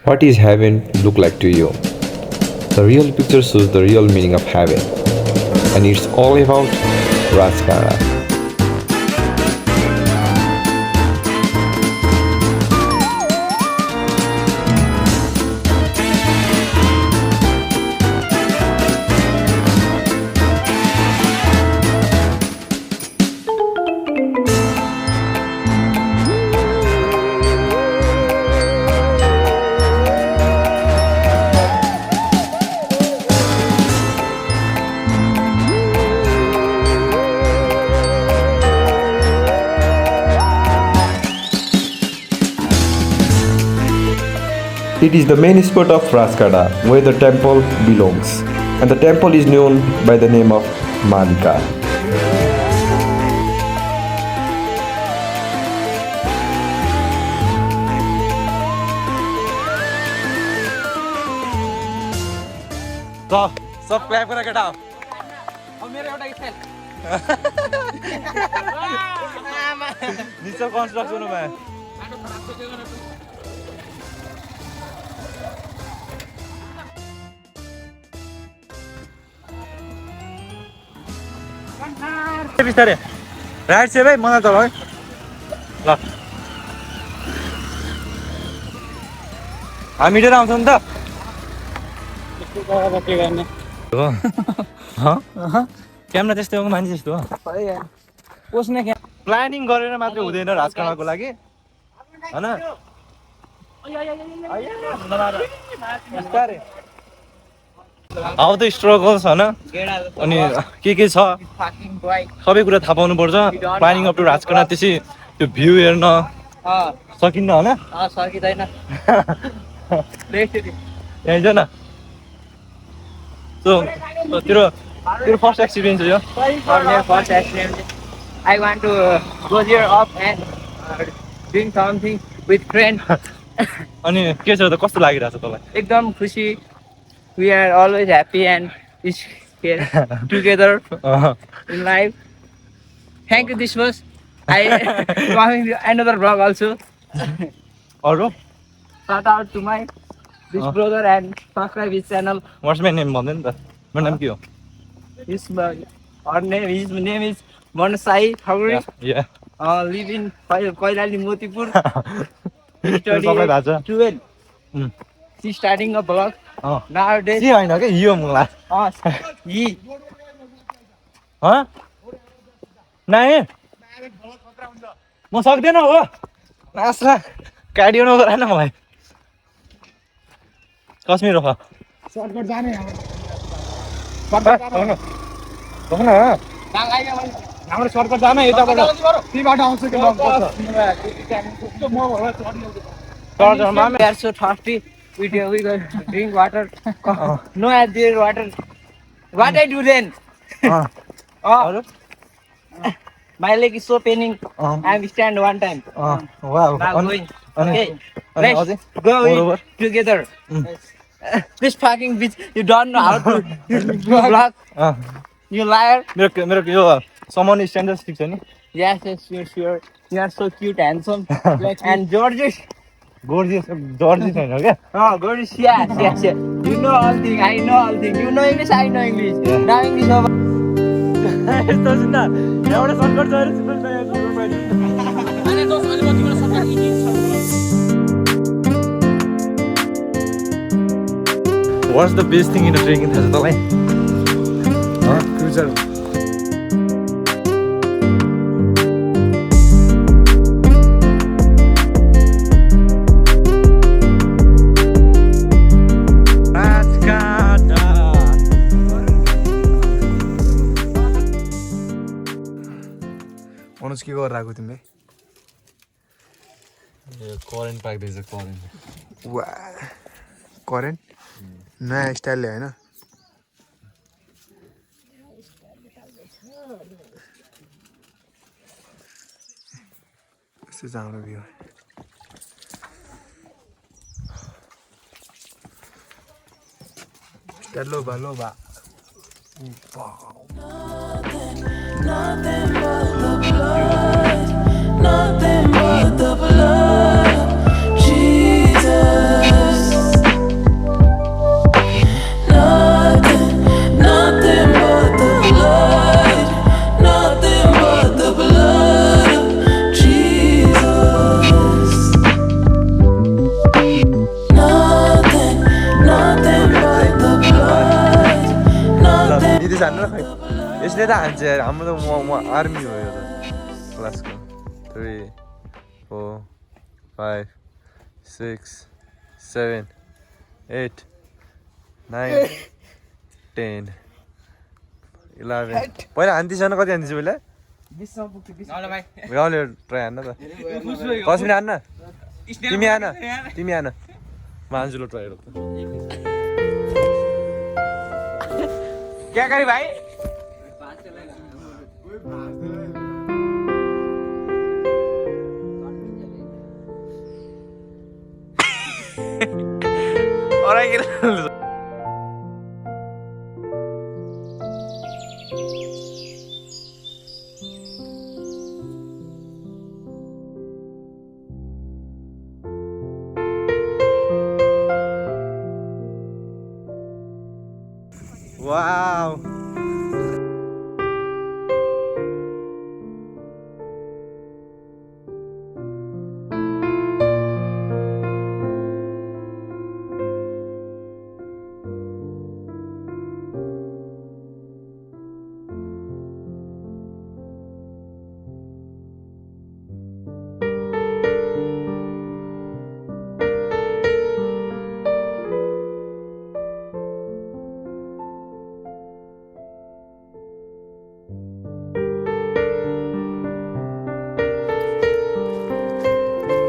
What is heaven look like to you? The real picture shows the real meaning of heaven, and it's all about rajkada. It is the main spot of Rajkada where the temple belongs, and the temple is known by the name of Malika. Sub clap गरेर केटा हो मेरो एउटा style निचो construction भयो बिस्तारै right से भाइ मलाई चल है ल हामी हिँडेर आउँछौँ नि त क्यामेरा त्यस्तै हो मान्छे जस्तो हो प्लानिङ गरेर मात्रै हुँदैन राजकडाको लागि हैन अब त स्ट्रगल्स हैन अनि के छ सबै कुरा थाहा पाउनु पर्छ प्लानिङ अप टु राजकडा त्यसै त्यो भ्यू हेर्न सकिन्न हैन सकिँदैन यहाँ छ न So, your first experience, yeah? My first experience. I want to go here up and doing something with friends. अनि के छ त कस्तो लागिरहेछ तँलाई एकदम खुसी. We are always happy and is here together in life. Thank you. This was I coming to another vlog also. अरु Shout out to my this brother and subscribe his channel. What's my name भन्दै नि त मेरो नाम के हो His name is Manasai Thaguri. Yeah. Live in Koilali Motipur. Study 12. She's starting a blog. Nowadays. के हैन के यो मुला He. ह नाइ म सक्दैन हो नास्रा कार्डियो नगराएन मलाई कश्मीर हो सर्टकट जाने हाम्रो सर्टकट जान यताबाट ती बाटो आउँछ के We are so thirsty. We drink water. No idea water. What I do then? My leg is so paining. I stand one time. Wow. Now going. Okay. Let's go together. This fucking bitch. You don't know how to vlog. You liar. मेरो यो समन standard stick छ नि Yes, sure. You are so cute, handsome, and gorgeous. gorgeous छैन क्या Oh, gorgeous. Yes. You know all things. I know all things. You know English. I know English. Now English over. यस्तो छ नि एउटा shortcut छ simple छ What's the best thing in a drinking थाहा छ तँलाई क्रुजर अनुज के गरेर आएको तिमीले करेन्ट पाक्दैछ करेन्ट वा करेन्ट नयाँ स्टाइलले होइन यस्तो छ हाम्रो भ्यू लोभा लोभा Nothing but the blood, nothing but the blood, Jesus. Police हान्नु खै यसले त हान्छ यार हाम्रो त म आर्मी हो यो त क्लासको 3 4 5 6 7 8 9 10 11 पहिला हान्दिसन कति हान्दिस पहिला 20 सम्म पुग्छ 20 ल भाइ गाउँले ट्राई हान्न त कसरी हान्न तिमी हान तिमी हान म हान्छु ल ट्राई क्या गरे भाइ अरे के Wow.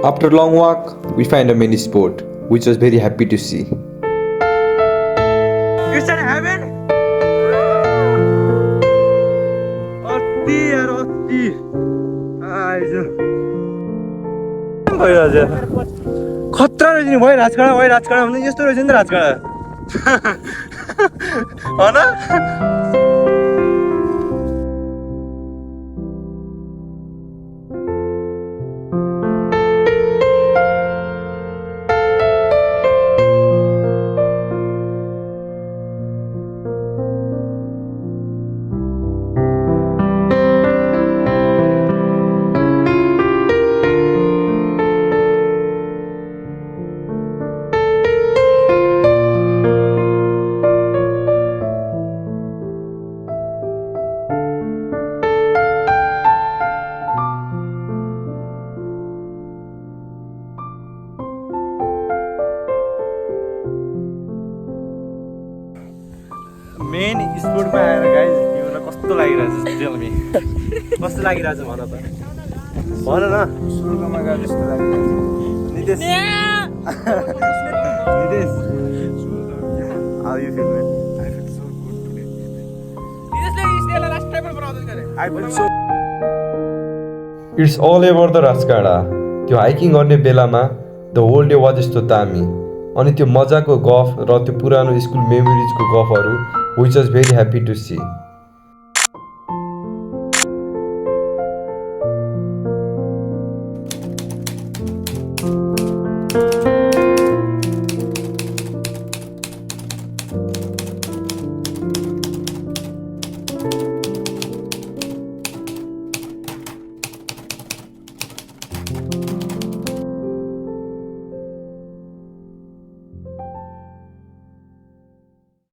After a long walk, we find a mini spot, which was very happy to see. It's an heaven. अति यार अति आइज भइरहेछ खतरा रहेछ नि भाइ राजकाडा भने यस्तो रहेछ नि त राजकाडा होइन मेन स्पोर्टमा आएर गाइज तिमीलाई कस्तो लागिरहेछ टेल मी कस्तो लागिरहेछ भन त भन न स्वर्गमा गए जस्तो लागिरहेछ Nitesh Nitesh how you feel man I feel so good today. यसले स्टेला लास्ट टाइममा बनाउँदै गरे I feel so It's all about the rajkada. त्यो हाइकिङ गर्ने बेलामा द होल डे वाज यस्तो दामी अनि त्यो मजाको गफ र त्यो पुरानो स्कुल मेमोरिजको गफहरू which was very happy to see.